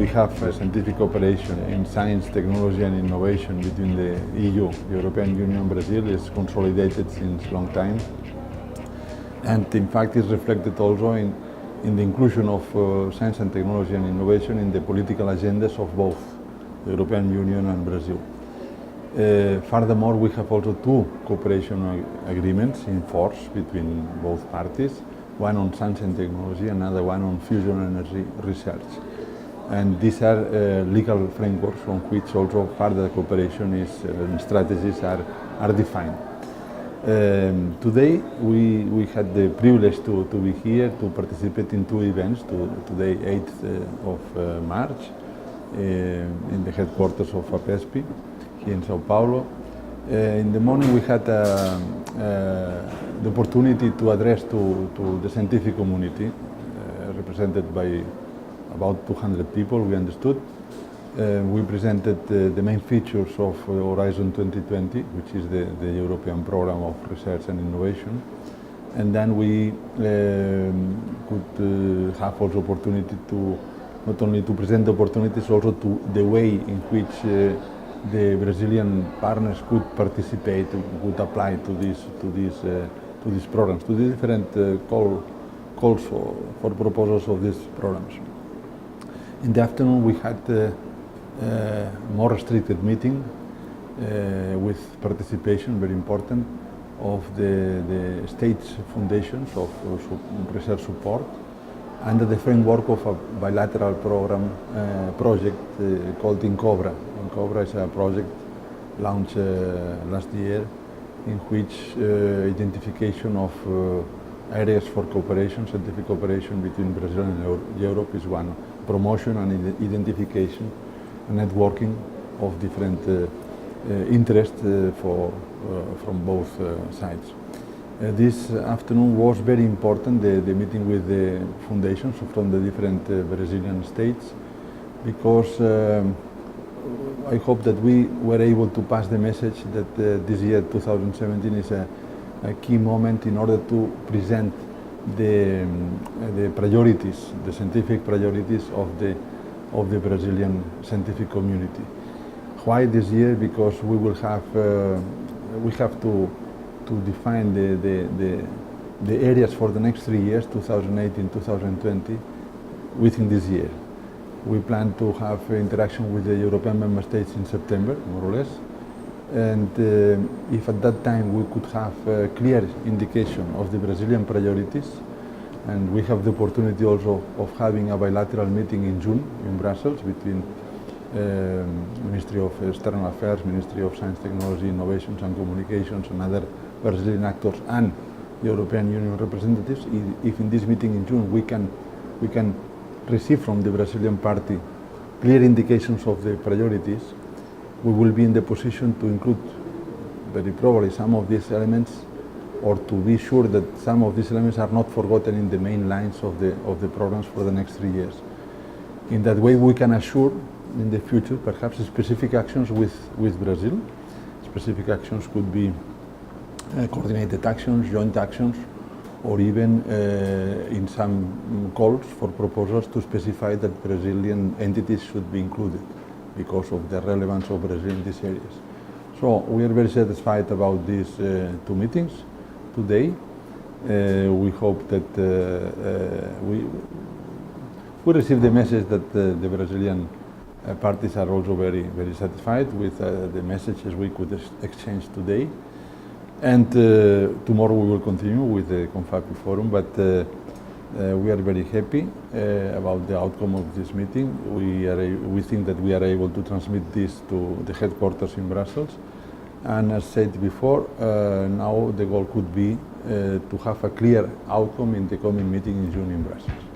have a scientific cooperation in science, technology and innovation between the EU, the European Union and Brazil is consolidated since a long time. And in fact is reflected also in the inclusion of science and technology and innovation in the political agendas of both the European Union and Brazil. Furthermore, we have also two cooperation agreements in force between both parties, one on science and technology, another one on fusion energy research. And these are legal frameworks on which also further cooperation and strategies are defined. Today we had the privilege to be here to participate in two events. Today, 8th of March, in the headquarters of FAPESP here in Sao Paulo. In the morning we had the opportunity to address to the scientific community, represented by about 200 people, we understood. We presented the main features of Horizon 2020, which is the European program of research and innovation. And then we could have also opportunity to not only to present the opportunities, also to the way in which the Brazilian partners could participate, could apply to these programs, to the different calls for proposals of these programs. In the afternoon we had a more restricted meeting with participation, very important, of the state's foundations of research support under the framework of a bilateral program project called INCOBRA. INCOBRA is a project launched last year in which identification of areas for cooperation, scientific cooperation between Brazil and Europe is one. Promotion and identification and networking of different interests from both sides. This afternoon was very important, the meeting with the foundations from the different Brazilian states, because I hope that we were able to pass the message that this year, 2017, is a key moment in order to present the priorities, the scientific priorities of the Brazilian scientific community. Why this year? Because we will have to define the areas for the next 3 years, 2018-2020, within this year. We plan to have interaction with the European member states in September, more or less. And if at that time we could have a clear indication of the Brazilian priorities, and we have the opportunity also of having a bilateral meeting in June in Brussels between Ministry of External Affairs, Ministry of Science, Technology, Innovations and Communications and other Brazilian actors and European Union representatives. If in this meeting in June we can receive from the Brazilian party clear indications of the priorities, we will be in the position to include very probably some of these elements, or to be sure that some of these elements are not forgotten in the main lines of the programs for the next 3 years. In that way we can assure in the future perhaps specific actions with Brazil. Specific actions could be coordinated actions, joint actions, or even in some calls for proposals to specify that Brazilian entities should be included because of the relevance of Brazil in these areas. So we are very satisfied about these two meetings today. We hope that we receive the message that the Brazilian parties are also very, very satisfied with the messages we could exchange today. And tomorrow we will continue with the CONFAPI forum, but we are very happy about the outcome of this meeting. We think that we are able to transmit this to the headquarters in Brussels. And as said before, now the goal could be to have a clear outcome in the coming meeting in June in Brussels.